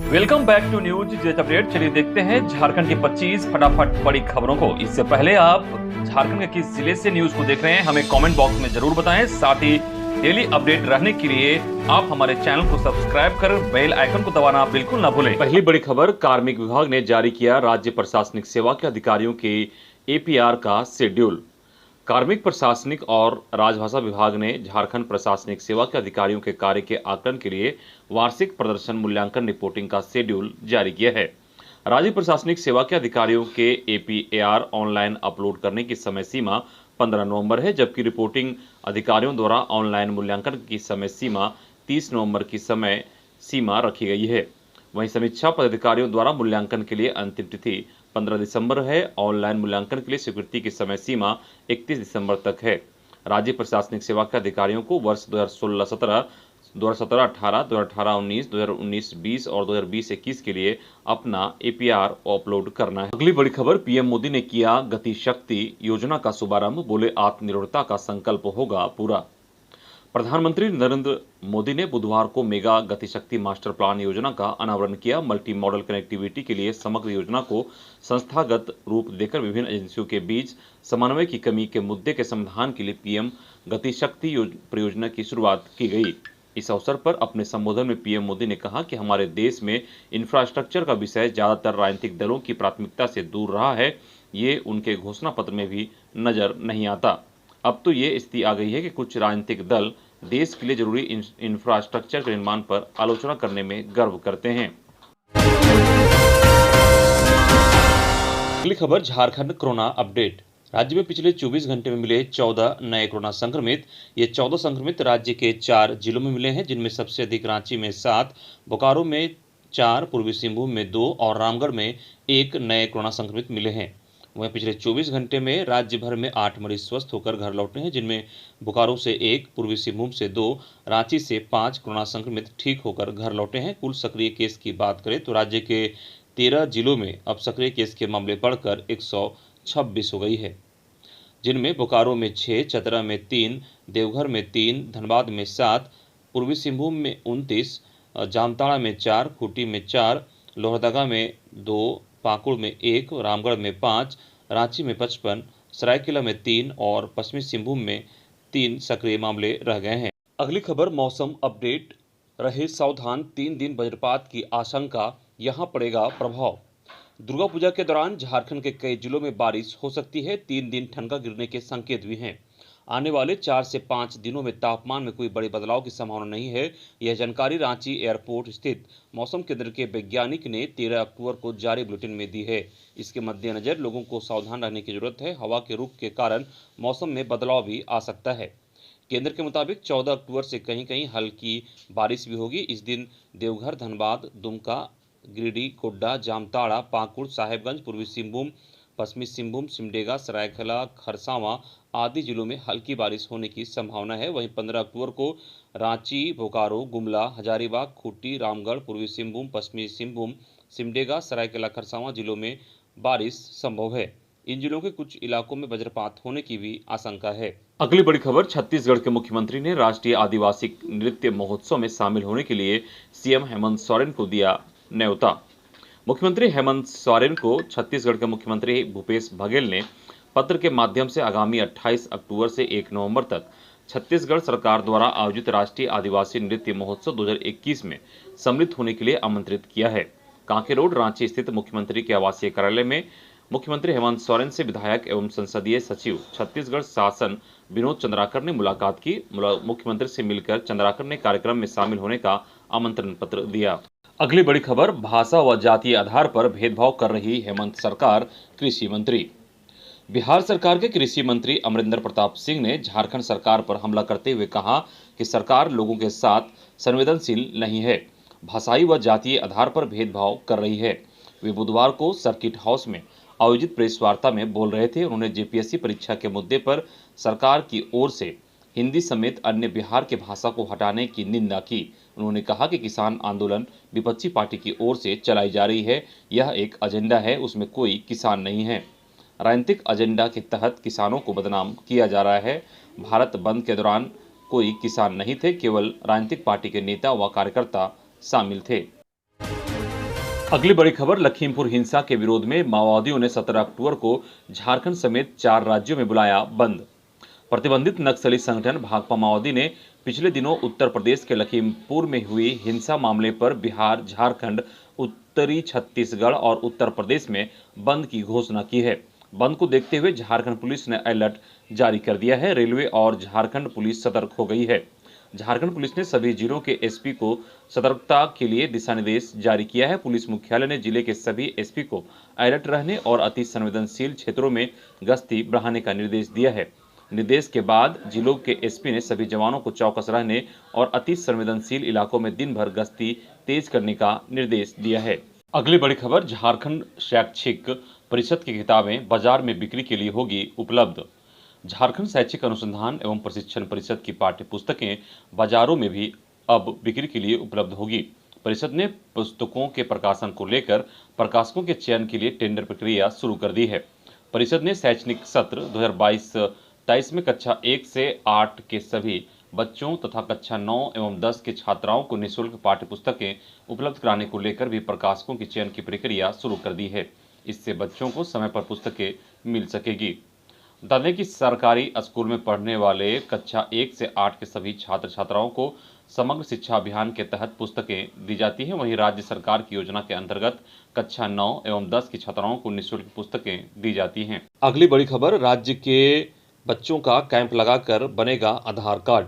Welcome back to News Jet update. चलिए देखते हैं झारखंड की 25 फटाफट बड़ी खबरों को। इससे पहले आप झारखंड के किस जिले से न्यूज को देख रहे हैं हमें कमेंट बॉक्स में जरूर बताएं। साथ ही डेली अपडेट रहने के लिए आप हमारे चैनल को सब्सक्राइब कर बेल आइकन को दबाना बिल्कुल ना भूलें। पहली बड़ी खबर, कार्मिक विभाग ने जारी किया राज्य प्रशासनिक सेवा के अधिकारियों के एपीआर का शेड्यूल। कार्मिक प्रशासनिक और राजभाषा विभाग ने झारखंड प्रशासनिक सेवा के अधिकारियों के कार्य के आकलन के लिए वार्षिक प्रदर्शन मूल्यांकन रिपोर्टिंग का शेड्यूल जारी किया है। राज्य प्रशासनिक सेवा के अधिकारियों के एपीएआर ऑनलाइन अपलोड करने की समय सीमा 15 नवंबर है, जबकि रिपोर्टिंग अधिकारियों द्वारा ऑनलाइन मूल्यांकन की समय सीमा 30 नवंबर की समय सीमा रखी गई है। वहीं समीक्षा पदाधिकारियों द्वारा मूल्यांकन के लिए अंतिम तिथि 15 दिसंबर है। ऑनलाइन मूल्यांकन के लिए स्वीकृति की समय सीमा 31 दिसंबर तक है। राज्य प्रशासनिक सेवा के अधिकारियों को वर्ष 2016-17, 2017-18, 2018-19, 2019-20 और 2020-21 के लिए अपना एपीआर अपलोड करना है। अगली बड़ी खबर, पीएम मोदी ने किया गति शक्ति योजना का शुभारंभ, बोले आत्मनिर्भरता का संकल्प होगा पूरा। प्रधानमंत्री नरेंद्र मोदी ने बुधवार को मेगा गतिशक्ति मास्टर प्लान योजना का अनावरण किया। मल्टी मॉडल कनेक्टिविटी के लिए समग्र योजना को संस्थागत रूप देकर विभिन्न एजेंसियों के बीच समन्वय की कमी के मुद्दे के समाधान के लिए पीएम गतिशक्ति परियोजना की शुरुआत की गई। इस अवसर पर अपने संबोधन में पीएम मोदी ने कहा कि हमारे देश में इंफ्रास्ट्रक्चर का विषय ज्यादातर राजनीतिक दलों की प्राथमिकता से दूर रहा है। ये उनके घोषणा पत्र में भी नजर नहीं आता। अब तो ये स्थिति आ गई है कि कुछ राजनीतिक दल देश के लिए जरूरी इंफ्रास्ट्रक्चर के निर्माण पर आलोचना करने में गर्व करते हैं। अगली खबर, झारखंड कोरोना अपडेट। राज्य में पिछले 24 घंटे में मिले 14 नए कोरोना संक्रमित। ये 14 संक्रमित राज्य के 4 जिलों में मिले हैं, जिनमें सबसे अधिक रांची में 7, बोकारो में 4, पूर्वी सिंहभूम में 2 और रामगढ़ में 1 नए कोरोना संक्रमित मिले हैं। वहीं पिछले 24 घंटे में राज्य भर में 8 मरीज स्वस्थ होकर घर लौटे हैं, जिनमें बोकारो से 1, पूर्वी सिंहभूम से 2, रांची से 5 कोरोना संक्रमित ठीक होकर घर लौटे हैं। कुल सक्रिय केस की बात करें तो राज्य के 13 जिलों में अब सक्रिय केस के मामले बढ़कर 126 हो गई है, जिनमें बोकारो में 6, चतरा में 3, देवघर में 3, धनबाद में 7, पूर्वी सिंहभूम में 29, जामताड़ा में 4, खूंटी में 4, लोहरदगा में 2, पाकुड़ में 1, रामगढ़ में 5, रांची में 55, सरायकेला में 3 और पश्चिमी सिंहभूम में 3 सक्रिय मामले रह गए हैं। अगली खबर, मौसम अपडेट। रहे सावधान, 3 दिन वज्रपात की आशंका, यहां पड़ेगा प्रभाव। दुर्गा पूजा के दौरान झारखंड के कई जिलों में बारिश हो सकती है। 3 दिन ठनका गिरने के संकेत भी हैं। आने वाले 4 से 5 दिनों में तापमान में कोई बड़े बदलाव की संभावना नहीं है। यह जानकारी रांची एयरपोर्ट स्थित मौसम केंद्र के वैज्ञानिक ने 13 अक्टूबर को जारी बुलेटिन में दी है। इसके मद्देनजर लोगों को सावधान रहने की जरूरत है। हवा के रुख के कारण मौसम में बदलाव भी आ सकता है। केंद्र के मुताबिक 14 अक्टूबर से कहीं कहीं हल्की बारिश भी होगी। इस दिन देवघर, धनबाद, दुमका, गिरिडीह, गोड्डा, जामताड़ा, पाकुड़, साहेबगंज, पूर्वी सिंहभूम, पश्चिमी सिंहभूम, सिमडेगा, सरायकेला, खरसावां आदि जिलों में हल्की बारिश होने की संभावना है। वहीं 15 अक्टूबर को रांची, बोकारो, गुमला, हजारीबाग, खूंटी, रामगढ़, पूर्वी सिंहभूम, पश्चिमी सिंहभूम, सिमडेगा, सरायकेला, खरसावां जिलों में बारिश संभव है। इन जिलों के कुछ इलाकों में वज्रपात होने की भी आशंका है। अगली बड़ी खबर, छत्तीसगढ़ के मुख्यमंत्री ने राष्ट्रीय आदिवासी नृत्य महोत्सव में शामिल होने के लिए सीएम हेमंत सोरेन को दिया न्योता। मुख्यमंत्री हेमंत सोरेन को छत्तीसगढ़ के मुख्यमंत्री भूपेश बघेल ने पत्र के माध्यम से आगामी 28 अक्टूबर से 1 नवंबर तक छत्तीसगढ़ सरकार द्वारा आयोजित राष्ट्रीय आदिवासी नृत्य महोत्सव 2021 में सम्मिलित होने के लिए आमंत्रित किया है। कांके रोड, रांची स्थित मुख्यमंत्री के आवासीय कार्यालय में मुख्यमंत्री हेमंत सोरेन से विधायक एवं संसदीय सचिव छत्तीसगढ़ शासन विनोद चंद्राकर ने मुलाकात की। मुख्यमंत्री से मिलकर चंद्राकर ने कार्यक्रम में शामिल होने का आमंत्रण पत्र दिया। अगली बड़ी खबर, भाषा व जातीय आधार पर भेदभाव कर रही हेमंत सरकार, कृषि मंत्री। बिहार सरकार के कृषि मंत्री अमरिंदर प्रताप सिंह ने झारखंड सरकार पर हमला करते हुए कहा कि सरकार लोगों के साथ संवेदनशील नहीं है, भाषाई व जातीय आधार पर भेदभाव कर रही है। वे बुधवार को सर्किट हाउस में आयोजित प्रेस वार्ता में बोल रहे थे। उन्होंने जेपीएससी परीक्षा के मुद्दे पर सरकार की ओर से हिंदी समेत अन्य बिहार के भाषा को हटाने की निंदा की। उन्होंने कहा कि किसान आंदोलन विपक्षी पार्टी की ओर से चलाई जा रही है। यह एक एजेंडा है, उसमें कोई किसान नहीं है। राजनीतिक एजेंडा के तहत किसानों को बदनाम किया जा रहा है। भारत बंद के दौरान कोई किसान नहीं थे, केवल राजनीतिक पार्टी के नेता व कार्यकर्ता शामिल थे। अगली बड़ी खबर लखीमपुर हिंसा के विरोध में माओवादियों ने 17 अक्टूबर को झारखंड समेत 4 राज्यों में बुलाया बंद। प्रतिबंधित नक्सली संगठन भाकपा माओवादी ने पिछले दिनों उत्तर प्रदेश के लखीमपुर में हुई हिंसा मामले पर बिहार, झारखंड, उत्तरी छत्तीसगढ़ और उत्तर प्रदेश में बंद की घोषणा की है। बंद को देखते हुए झारखंड पुलिस ने अलर्ट जारी कर दिया है। रेलवे और झारखंड पुलिस सतर्क हो गई है। झारखंड पुलिस ने सभी जिलों के एसपी को सतर्कता के लिए दिशा निर्देश जारी किया है। पुलिस मुख्यालय ने जिले के सभी एसपी को अलर्ट रहने और अति संवेदनशील क्षेत्रों में गश्ती बढ़ाने का निर्देश दिया है। निर्देश के बाद जिलों के एसपी ने सभी जवानों को चौकस रहने और अति संवेदनशील इलाकों में दिन भर गश्ती तेज करने का निर्देश दिया है। अगली बड़ी खबर, झारखंड शैक्षिक परिषद की किताबें बाजार में बिक्री के लिए होगी उपलब्ध। झारखंड शैक्षिक अनुसंधान एवं प्रशिक्षण परिषद की पाठ्य पुस्तकें बाजारों में भी अब बिक्री के लिए उपलब्ध होगी। परिषद ने पुस्तकों के प्रकाशन को लेकर प्रकाशकों के चयन के लिए टेंडर प्रक्रिया शुरू कर दी है। परिषद ने शैक्षणिक सत्र 2022-23 में कक्षा 1 से 8 के सभी बच्चों तथा कक्षा 9 एवं 10 के छात्राओं को निःशुल्क पाठ्य पुस्तकें उपलब्ध कराने को लेकर भी प्रकाशकों के चयन की प्रक्रिया शुरू कर दी है। इससे बच्चों को समय पर पुस्तकें मिल सकेगी। बता दें कि सरकारी स्कूल में पढ़ने वाले कक्षा 1 से 8 के सभी छात्र छात्राओं को समग्र शिक्षा अभियान के तहत पुस्तकें दी जाती हैं। वहीं राज्य सरकार की योजना के अंतर्गत कक्षा 9 एवं 10 की छात्राओं को निःशुल्क पुस्तकें दी जाती हैं। अगली बड़ी खबर, राज्य के बच्चों का कैंप लगाकर बनेगा आधार कार्ड।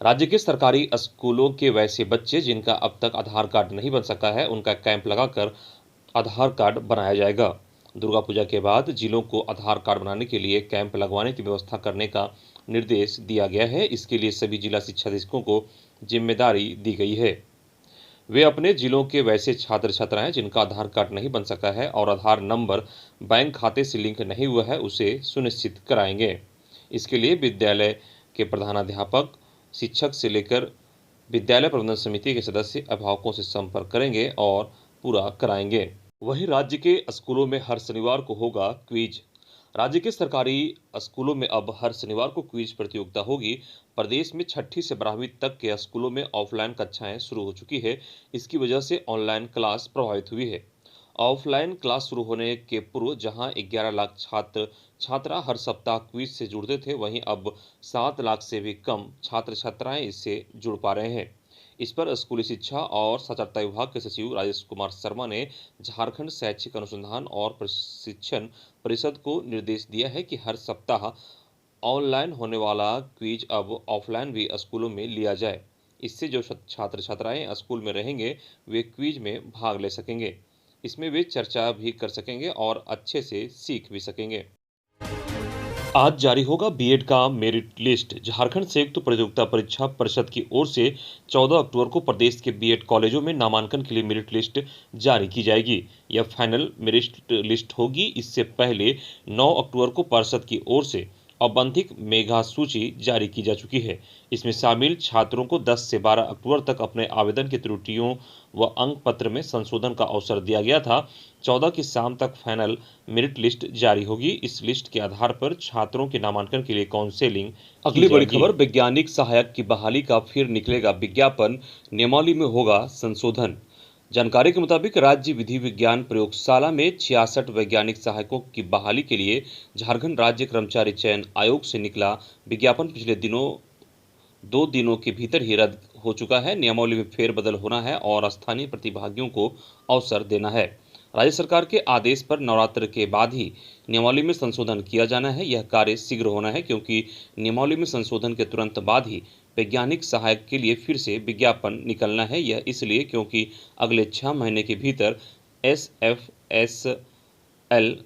राज्य के सरकारी स्कूलों के वैसे बच्चे जिनका अब तक आधार कार्ड नहीं बन सका है, उनका कैंप लगाकर आधार कार्ड बनाया जाएगा। दुर्गा पूजा के बाद जिलों को आधार कार्ड बनाने के लिए कैंप लगवाने की व्यवस्था करने का निर्देश दिया गया है। इसके लिए सभी जिला शिक्षा अधीक्षकों को जिम्मेदारी दी गई है। वे अपने जिलों के वैसे छात्र छात्राएं जिनका आधार कार्ड नहीं बन सका है और आधार नंबर बैंक खाते से लिंक नहीं हुआ है, उसे सुनिश्चित कराएंगे। इसके लिए विद्यालय के प्रधानाध्यापक, शिक्षक से लेकर विद्यालय प्रबंधन समिति के सदस्य अभिभावकों से संपर्क करेंगे और पूरा कराएंगे। वहीं राज्य के स्कूलों में हर शनिवार को होगा क्विज। राज्य के सरकारी स्कूलों में अब हर शनिवार को क्विज प्रतियोगिता होगी। प्रदेश में 6ठी से 12वीं तक के स्कूलों में ऑफलाइन कक्षाएं शुरू हो चुकी है। इसकी वजह से ऑनलाइन क्लास प्रभावित हुई है। ऑफलाइन क्लास शुरू होने के पूर्व जहां 11 लाख छात्र छात्रा हर सप्ताह क्विज से जुड़ते थे, वहीं अब 7 लाख से भी कम छात्र छात्राएं इससे जुड़ पा रहे हैं। इस पर स्कूली शिक्षा और साक्षरता विभाग के सचिव राजेश कुमार शर्मा ने झारखंड शैक्षिक अनुसंधान और प्रशिक्षण परिषद को निर्देश दिया है कि हर सप्ताह ऑनलाइन होने वाला क्विज अब ऑफलाइन भी स्कूलों में लिया जाए। इससे जो छात्र छात्राएं स्कूल में रहेंगे वे क्विज में भाग ले सकेंगे। इसमें वे चर्चा भी कर सकेंगे और अच्छे से सीख भी सकेंगे। आज जारी होगा बीएड का मेरिट लिस्ट। झारखंड संयुक्त प्रतियोगिता परीक्षा परिषद की ओर से 14 अक्टूबर को प्रदेश के बीएड कॉलेजों में नामांकन के लिए मेरिट लिस्ट जारी की जाएगी। यह फाइनल मेरिट लिस्ट होगी। इससे पहले 9 अक्टूबर को परिषद की ओर से औपबंधिक मेधा सूची जारी की जा चुकी है। इसमें शामिल छात्रों को 10 से 12 अक्टूबर तक अपने आवेदन की त्रुटियों व अंक पत्र में संशोधन का अवसर दिया गया था। 14 की शाम तक फाइनल मेरिट लिस्ट जारी होगी। इस लिस्ट के आधार पर छात्रों के नामांकन के लिए काउंसलिंग। अगली बड़ी खबर, वैज्ञानिक सहायक की बहाली का फिर निकलेगा विज्ञापन, नियमावली में होगा संशोधन। जानकारी के मुताबिक राज्य विधि विज्ञान प्रयोगशाला में 66 वैज्ञानिक सहायकों की बहाली के लिए झारखंड राज्य कर्मचारी चयन आयोग से निकला विज्ञापन पिछले 2 दिनों के भीतर ही रद्द हो चुका है। नियमावली में फेरबदल होना है और स्थानीय प्रतिभागियों को अवसर देना है। राज्य सरकार के आदेश पर नवरात्र के बाद ही नियमावली में संशोधन किया जाना है। यह कार्य शीघ्र होना है क्योंकि नियमावली में संशोधन के तुरंत बाद ही वैज्ञानिक सहायक के लिए फिर से विज्ञापन निकलना है। यह इसलिए क्योंकि अगले 6 महीने के भीतर SFSL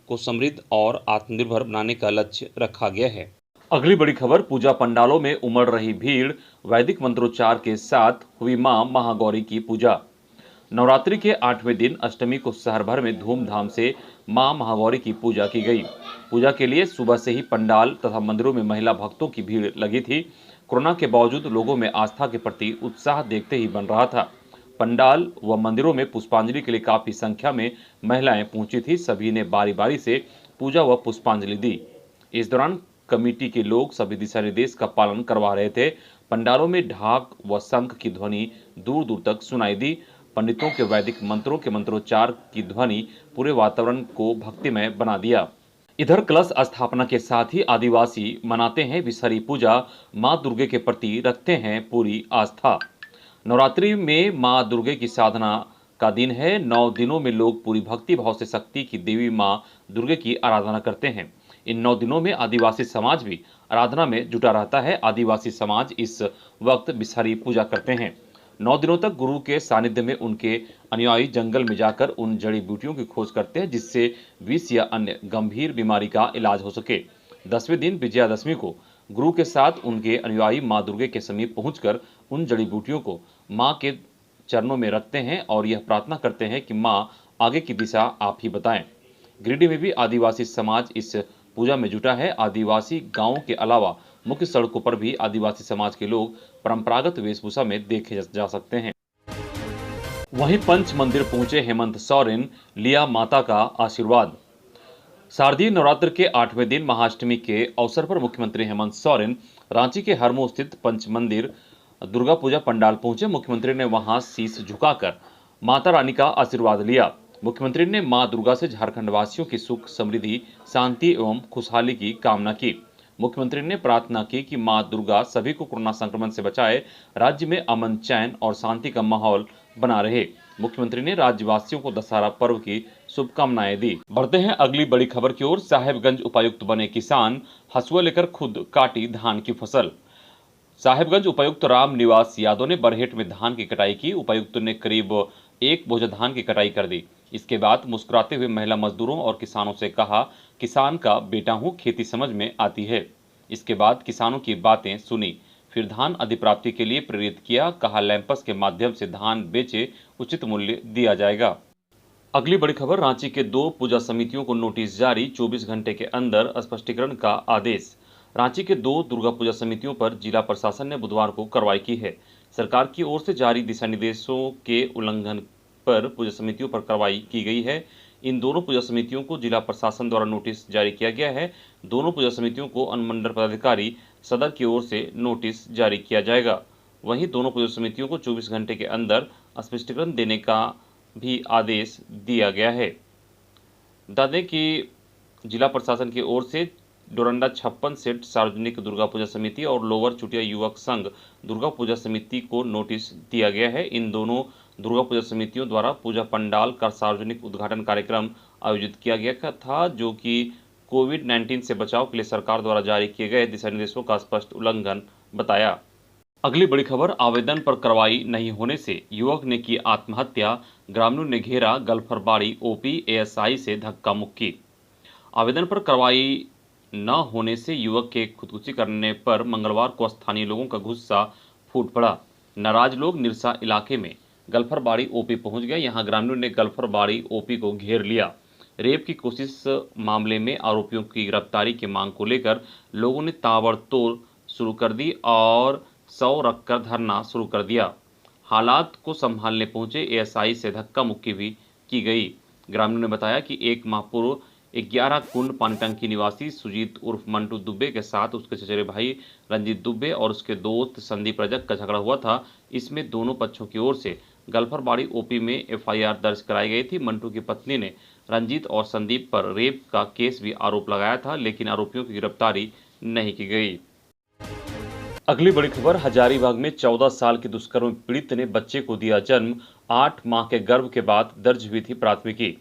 को समृद्ध और आत्मनिर्भर बनाने का लक्ष्य रखा गया है। अगली बड़ी खबर, पूजा पंडालों में उमड़ रही भीड़, वैदिक मंत्रोच्चार के साथ हुई मां महागौरी की पूजा। नवरात्रि के 8वें दिन अष्टमी को शहर भर में धूमधाम से मां महागौरी की पूजा की गई। पूजा के लिए सुबह से ही पंडाल तथा मंदिरों में महिला भक्तों की भीड़ लगी थी। कोरोना के बावजूद लोगों में आस्था के प्रति उत्साह देखते ही बन रहा था। पंडाल व मंदिरों में पुष्पांजलि के लिए काफी संख्या में महिलाएं पहुंची थी। सभी ने बारी बारी से पूजा व पुष्पांजलि दी। इस दौरान कमेटी के लोग सभी दिशा निर्देश का पालन करवा रहे थे। पंडालों में ढाक व शंख की ध्वनि दूर दूर तक सुनाई दी। पंडितों के वैदिक मंत्रों के मंत्रोच्चार की ध्वनि पूरे वातावरण को भक्तिमय बना दिया। इधर कलश स्थापना के साथ ही आदिवासी मनाते हैं विषहरी पूजा, मां दुर्गे के प्रति रखते हैं पूरी आस्था। नवरात्रि में मां दुर्गे की साधना का दिन है। 9 दिनों में लोग पूरी भक्ति भाव से शक्ति की देवी मां दुर्गे की आराधना करते हैं। इन 9 दिनों में आदिवासी समाज भी आराधना में जुटा रहता है। आदिवासी समाज इस वक्त विषहरी पूजा करते हैं। 9 दिनों तक गुरु के सानिध्य में उनके अनुयायी जंगल में जाकर उन जड़ी बूटियों की खोज करते हैं जिससे विष या अन्य गंभीर बीमारी का इलाज हो सके। 10वें दिन विजयादशमी को गुरु के साथ उनके अनुयायी मां दुर्गे के समीप पहुंचकर उन जड़ी बूटियों को मां के चरणों में रखते हैं और यह प्रार्थना करते हैं कि मां आगे की दिशा आप ही बताएं। गिरिडीह में भी आदिवासी समाज इस पूजा में जुटा है। आदिवासी गांवों के अलावा मुख्य सड़कों पर भी आदिवासी समाज के लोग परंपरागत वेशभूषा में देखे जा सकते हैं। वहीं पंच मंदिर पहुंचे हेमंत सोरेन, लिया माता का आशीर्वाद। शारदीय नवरात्र के 8वें दिन महाअष्टमी के अवसर पर मुख्यमंत्री हेमंत सोरेन रांची के हरमो स्थित पंच मंदिर दुर्गा पूजा पंडाल पहुंचे। मुख्यमंत्री ने वहां शीश झुकाकर माता रानी का आशीर्वाद लिया। मुख्यमंत्री ने मां दुर्गा से झारखंड वासियों की सुख, समृद्धि, शांति एवं खुशहाली की कामना की। मुख्यमंत्री ने प्रार्थना की कि मां दुर्गा सभी को कोरोना संक्रमण से बचाए, राज्य में अमन, चैन और शांति का माहौल बना रहे। मुख्यमंत्री ने राज्यवासियों को दशहरा पर्व की शुभकामनाएं दी। बढ़ते हैं अगली बड़ी खबर की ओर। साहेबगंज उपायुक्त बने किसान, हसुआ लेकर खुद काटी धान की फसल। साहेबगंज उपायुक्त राम निवास यादव ने बरहेट में धान की कटाई की। उपायुक्त ने करीब 1 बोझा धान की कटाई कर दी। इसके बाद मुस्कुराते हुए महिला मजदूरों और किसानों से कहा, किसान का बेटा हूं, खेती समझ में आती है। इसके बाद किसानों की बातें सुनी, फिर धान अधिप्राप्ति के लिए प्रेरित किया। कहा, लैंपस के माध्यम से धान बेचे, उचित मूल्य दिया जाएगा। अगली बड़ी खबर, रांची के 2 पूजा समितियों को नोटिस जारी, 24 घंटे के अंदर स्पष्टीकरण का आदेश। रांची के 2 दुर्गा पूजा समितियों पर जिला प्रशासन ने बुधवार को कार्रवाई की है। सरकार की ओर से जारी दिशा निर्देशों के उल्लंघन पर पूजा समितियों पर कार्रवाई की गई है। इन दोनों पूजा समितियों को जिला प्रशासन द्वारा नोटिस जारी किया गया है। दोनों पूजा समितियों को अनुमंडल पदाधिकारी सदर की ओर से नोटिस जारी किया जाएगा। वहीं दोनों पूजा समितियों को 24 घंटे के अंदर स्पष्टीकरण देने का भी आदेश दिया गया है। बता दें कि जिला प्रशासन की ओर से डोरंडा 56 सेट सार्वजनिक दुर्गा पूजा समिति और लोअर चुटिया युवक संघ दुर्गा पूजा समिति को नोटिस दिया गया है। इन दोनों दुर्गा पूजा समितियों द्वारा पूजा पंडाल का सार्वजनिक उद्घाटन कार्यक्रम आयोजित किया गया था, जो कि कोविड-19 से बचाव के लिए सरकार द्वारा जारी किए गए दिशा निर्देशों का स्पष्ट उल्लंघन बताया। अगली बड़ी खबर, आवेदन पर कार्रवाई नहीं होने से युवक ने की आत्महत्या, ग्रामीणों ने घेरा गल्फरबाड़ी ओपी एएसआई से धक्का मुक्की। आवेदन पर कार्रवाई न होने से युवक के खुदकुशी करने पर मंगलवार को स्थानीय लोगों का गुस्सा फूट पड़ा। नाराज लोग निरसा इलाके में गल्फरबाड़ी ओपी पहुंच गए। यहां ग्रामीणों ने गल्फरबाड़ी ओपी को घेर लिया। रेप की कोशिश मामले में आरोपियों की गिरफ्तारी की मांग को लेकर लोगों ने ताबड़तोड़ शुरू कर दी और 100 रखकर धरना शुरू कर दिया। हालात को संभालने पहुंचे एएसआई से धक्का मुक्की भी की गई। ग्रामीणों ने बताया कि 1 माह पूर्व 11 कुंड पानी टंकी निवासी सुजीत उर्फ मंटू दुबे के साथ उसके चचेरे भाई रंजीत दुबे और उसके दोस्त संदीप रजक का झगड़ा हुआ था। इसमें दोनों पक्षों की ओर से गल्फरबाड़ी ओपी में एफआईआर दर्ज कराई गई थी। मंटू की पत्नी ने रंजीत और संदीप पर रेप का केस भी आरोप लगाया था, लेकिन आरोपियों की गिरफ्तारी नहीं की गई। अगली बड़ी खबर, हजारीबाग में 14 साल की दुष्कर्म पीड़ित ने बच्चे को दिया जन्म, 8 माह के गर्भ के बाद दर्ज हुई थी प्राथमिकी।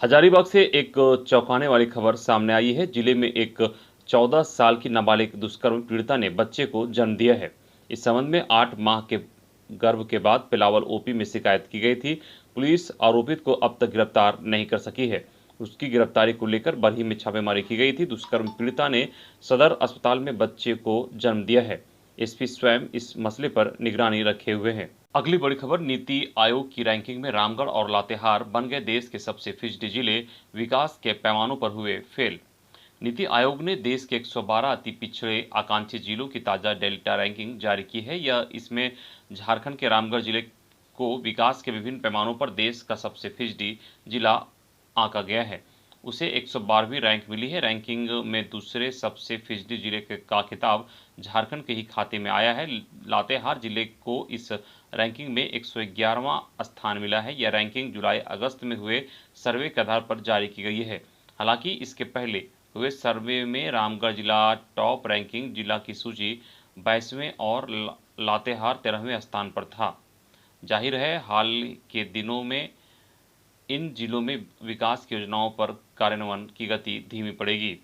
हजारीबाग से एक चौंकाने वाली खबर सामने आई है। जिले में एक 14 साल की नाबालिग दुष्कर्म पीड़िता ने बच्चे को जन्म दिया है। इस संबंध में 8 माह के गर्भ के बाद पिलावल ओपी में शिकायत की गई थी। पुलिस आरोपित को अब तक गिरफ्तार नहीं कर सकी है। उसकी गिरफ्तारी को लेकर बरही में छापेमारी की गई थी। दुष्कर्म पीड़िता ने सदर अस्पताल में बच्चे को जन्म दिया है। एसपी स्वयं इस मसले पर निगरानी रखे हुए हैं। अगली बड़ी खबर, नीति आयोग की रैंकिंग में रामगढ़ और लातेहार बन गए देश के सबसे पिछड़े जिले, विकास के पैमानों पर हुए फेल। नीति आयोग ने देश के 112 अति पिछड़े आकांक्षी जिलों की ताजा डेल्टा रैंकिंग जारी की है। इसमें झारखंड के रामगढ़ जिले को विकास के विभिन्न पैमानों पर देश का सबसे पिछड़ी जिला आंका गया है। उसे 112वीं रैंक मिली है। रैंकिंग में दूसरे सबसे पिछड़े जिले का खिताब झारखंड के ही खाते में आया है। लातेहार जिले को इस रैंकिंग में 111वां स्थान मिला है। यह रैंकिंग जुलाई-अगस्त में हुए सर्वे के आधार पर जारी की गई है। हालांकि इसके पहले हुए सर्वे में रामगढ़ जिला टॉप रैंकिंग जिला की सूची 22वें और लातेहार 13वें स्थान पर था। जाहिर है, हाल के दिनों में इन जिलों में विकास की योजनाओं पर कार्यान्वयन की गति धीमी पड़ेगी।